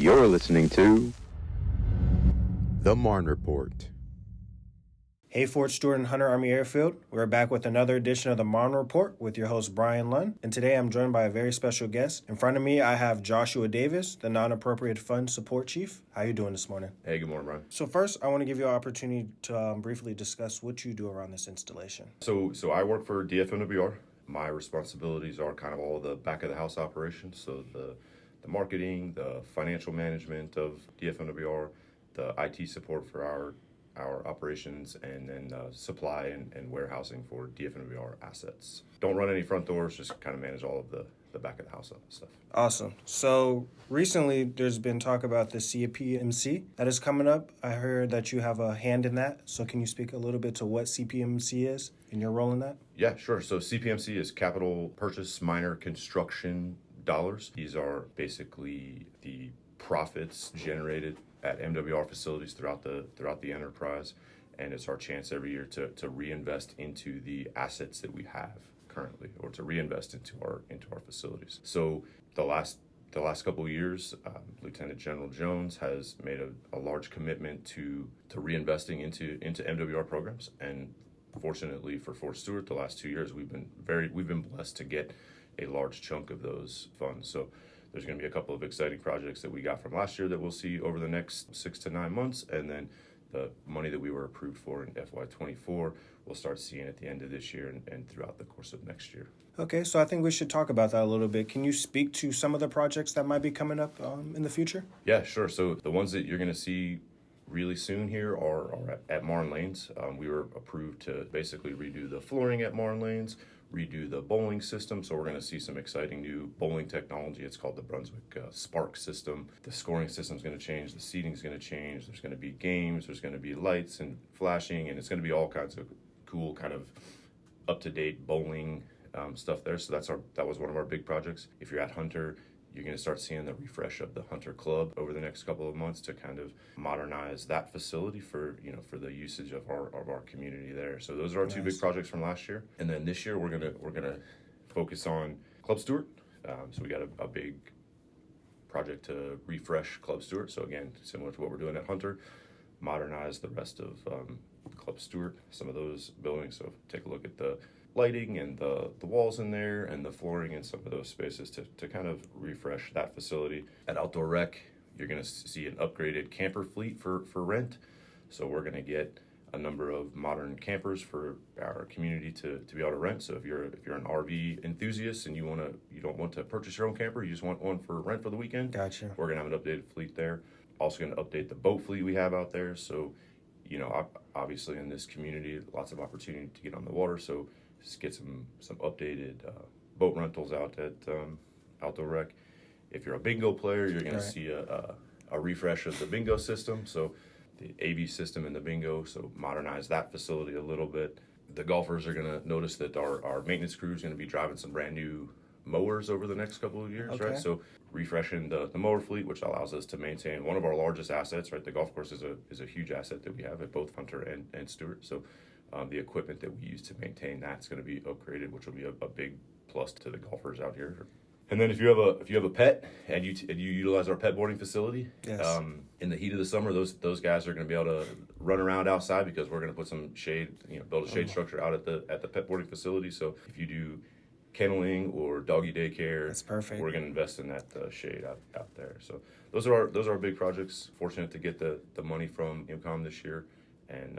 You're listening to the Marne Report. Hey, Fort Stewart and Hunter Army Airfield. We're back with another edition of the Marne Report with your host, Brian Lunn. And today I'm joined by a very special guest. In front of me, I have Joshua Davis, the Non-Appropriate Fund Support Chief. How you doing this morning? Hey, good morning, Brian. So first, I want to give you an opportunity to briefly discuss what you do around this installation. So I work for FMWR. My responsibilities are kind of all the back of the house operations. So the marketing, the financial management of FMWR, the IT support for our operations, and then supply and warehousing for FMWR assets. Don't run any front doors, just kind of manage all of the back of the house stuff. Awesome. So recently there's been talk about the CPMC that is coming up. I heard that you have a hand in that. So can you speak a little bit to what CPMC is and your role in that? Yeah, sure. So CPMC is Capital Purchase Minor Construction Dollars. These are basically the profits generated at MWR facilities throughout the enterprise, and it's our chance every year to reinvest into the assets that we have currently, or to reinvest into our facilities. So the last couple of years, Lieutenant General Jones has made a large commitment to reinvesting into MWR programs, and fortunately for Fort Stewart, the last 2 years we've been blessed to get a large chunk of those funds. So there's going to be a couple of exciting projects that we got from last year that we'll see over the next 6 to 9 months. And then the money that we were approved for in FY24, we'll start seeing at the end of this year and throughout the course of next year. Okay, so I think we should talk about that a little bit. Can you speak to some of the projects that might be coming up in the future? Yeah, sure. So the ones that you're going to see really soon here are at Marne Lanes. We were approved to basically redo the flooring at Marne Lanes, redo the bowling system. So we're going to see some exciting new bowling technology. It's called the Brunswick Spark system. The scoring system is going to change. The seating is going to change. There's going to be games. There's going to be lights and flashing, and it's going to be all kinds of cool, kind of up-to-date bowling stuff there. So that was one of our big projects. If you're at Hunter, you're going to start seeing the refresh of the Hunter Club over the next couple of months to kind of modernize that facility for the usage of our community there. So those are our two big projects from last year. And then this year we're gonna focus on Club Stewart. So we got a big project to refresh Club Stewart. So again, similar to what we're doing at Hunter, modernize the rest of Club Stewart, some of those buildings. So take a look at the lighting and the walls in there and the flooring in some of those spaces to kind of refresh that facility. At Outdoor Rec, you're going to see an upgraded camper fleet for rent. So we're going to get a number of modern campers for our community to be able to rent. So if you're an RV enthusiast and you don't want to purchase your own camper, you just want one for rent for the weekend. Gotcha. We're going to have an updated fleet there. Also going to update the boat fleet we have out there. So, obviously in this community, lots of opportunity to get on the water. So just get some updated boat rentals out at Outdoor Rec. If you're a bingo player, you're going to see a refresh of the bingo system. So the AV system in the bingo, so modernize that facility a little bit. The golfers are going to notice that our maintenance crew is going to be driving some brand new mowers over the next couple of years, right? So refreshing the mower fleet, which allows us to maintain one of our largest assets, right? The golf course is a huge asset that we have at both Hunter and Stewart. So the equipment that we use to maintain that's going to be upgraded, which will be a big plus to the golfers out here. And then if you have a pet and you utilize our pet boarding facility, in the heat of the summer, those guys are going to be able to run around outside because we're going to put some shade, build a shade structure out at the pet boarding facility. So if you do kenneling or doggy daycare, that's perfect. We're going to invest in that shade out there. So those are our big projects. Fortunate to get the money from IMCOM this year, and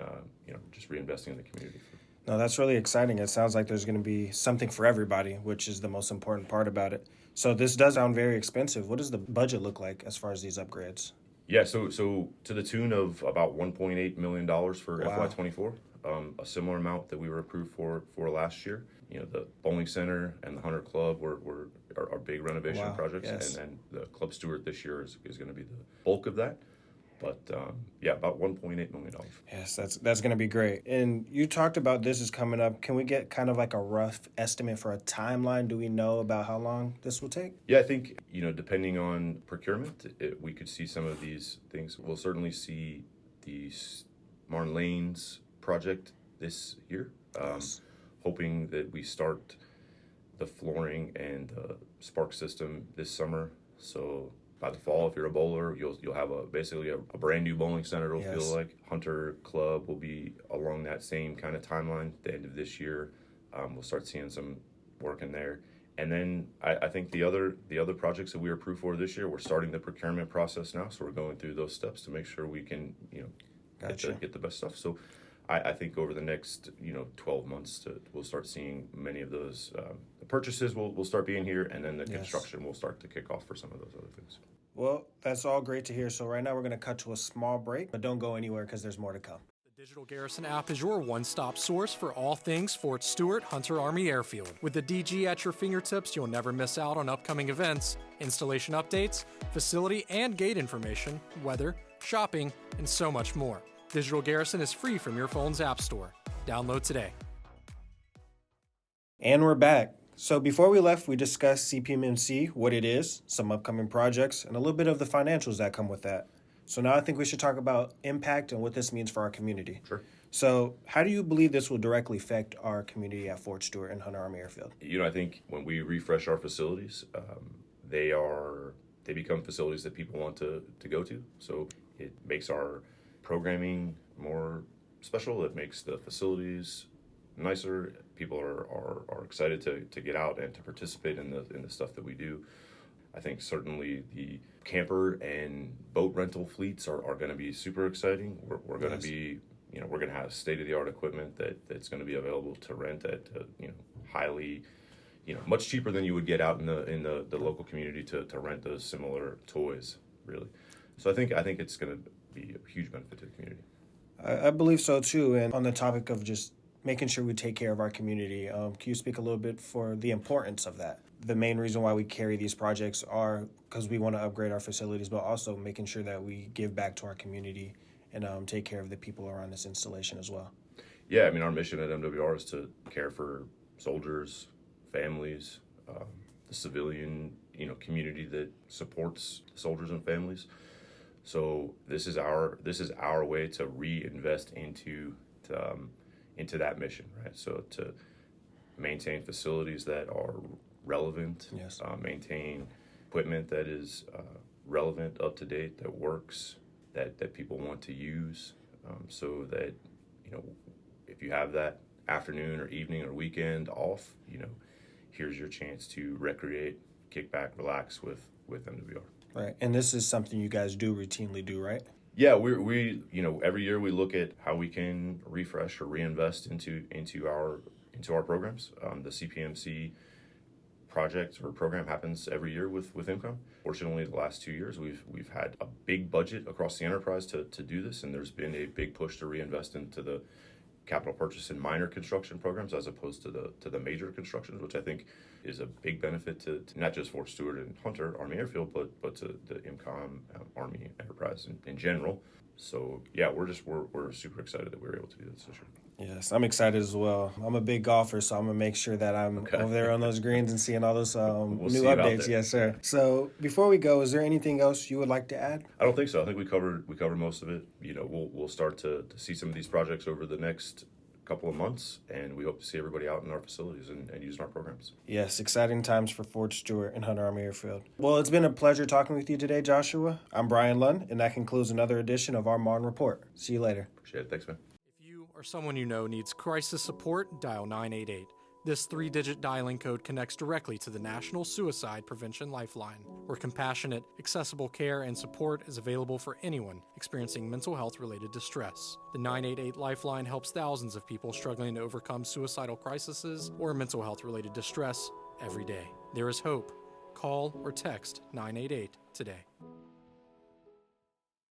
just reinvesting in the community. No, that's really exciting. It sounds like there's going to be something for everybody, which is the most important part about it. So this does sound very expensive. What does the budget look like as far as these upgrades? Yeah, so to the tune of about $1.8 million for FY24, a similar amount that we were approved for last year. The bowling center and the Hunter Club were our big renovation projects, and then the Club Stewart this year is going to be the bulk of that. But about $1.8 million. Yes, that's going to be great. And you talked about this is coming up. Can we get kind of like a rough estimate for a timeline? Do we know about how long this will take? Yeah, I think, depending on procurement, we could see some of these things. We'll certainly see the Marne Lanes project this year. Yes. Hoping that we start the flooring and the spark system this summer. So by the fall, if you're a bowler, you'll have basically a brand new bowling center. It'll Yes. feel like Hunter Club will be along that same kind of timeline. At the end of this year, we'll start seeing some work in there. And then I think the other projects that we were approved for this year, we're starting the procurement process now. So we're going through those steps to make sure we can, Gotcha. get the best stuff. So I think over the next 12 months we'll start seeing many of those the purchases will start being here, and then the Yes. construction will start to kick off for some of those other things. Well, that's all great to hear. So right now we're going to cut to a small break, but don't go anywhere because there's more to come. The Digital Garrison app is your one-stop source for all things Fort Stewart Hunter Army Airfield. With the DG at your fingertips, you'll never miss out on upcoming events, installation updates, facility and gate information, weather, shopping, and so much more. Digital Garrison is free from your phone's app store. Download today. And we're back. So before we left, we discussed CPMC, what it is, some upcoming projects, and a little bit of the financials that come with that. So now I think we should talk about impact and what this means for our community. Sure. So how do you believe this will directly affect our community at Fort Stewart and Hunter Army Airfield? I think when we refresh our facilities, they become facilities that people want to go to. So it makes our programming more special. It makes the facilities nicer. People are excited to get out and to participate in the stuff that we do. I think certainly the camper and boat rental fleets are going to be super exciting. We're going to be, we're going to have state-of-the-art equipment that's going to be available to rent at highly, much cheaper than you would get out in the local community to rent those similar toys, really. So I think it's going to be a huge benefit to the community. I believe so too. And on the topic of just making sure we take care of our community, can you speak a little bit for the importance of that? The main reason why we carry these projects are because we want to upgrade our facilities, but also making sure that we give back to our community and take care of the people around this installation as well. Yeah, I mean, our mission at FMWR is to care for soldiers, families, the civilian, community that supports soldiers and families. So this is our way to reinvest into that mission, right? So to maintain facilities that are relevant, Yes. Maintain equipment that is relevant, up to date, that works, that people want to use, so that if you have that afternoon or evening or weekend off, here's your chance to recreate, kick back, relax with MWR. Right. And this is something you guys routinely do, right? Yeah, we every year we look at how we can refresh or reinvest into our programs. The CPMC project or program happens every year with IMCOM. Fortunately, the last 2 years we've had a big budget across the enterprise to do this, and there's been a big push to reinvest into the capital purchase and minor construction programs as opposed to the major constructions, which I think is a big benefit to not just Fort Stewart and Hunter Army Airfield, but to the IMCOM Army enterprise in general. So yeah, we're super excited that we were able to do this year. Yes, I'm excited as well. I'm a big golfer, so I'm going to make sure that I'm over there on those greens and seeing all those new see you out updates. there. Yes, sir. So before we go, is there anything else you would like to add? I don't think so. I think we covered most of it. We'll start to see some of these projects over the next couple of months, and we hope to see everybody out in our facilities and using our programs. Yes, exciting times for Fort Stewart and Hunter Army Airfield. Well, it's been a pleasure talking with you today, Joshua. I'm Brian Lund, and that concludes another edition of our Marne Report. See you later. Appreciate it. Thanks, man. If you or someone you know needs crisis support, dial 988. This 3-digit dialing code connects directly to the National Suicide Prevention Lifeline, where compassionate, accessible care and support is available for anyone experiencing mental health-related distress. The 988 Lifeline helps thousands of people struggling to overcome suicidal crises or mental health-related distress every day. There is hope. Call or text 988 today.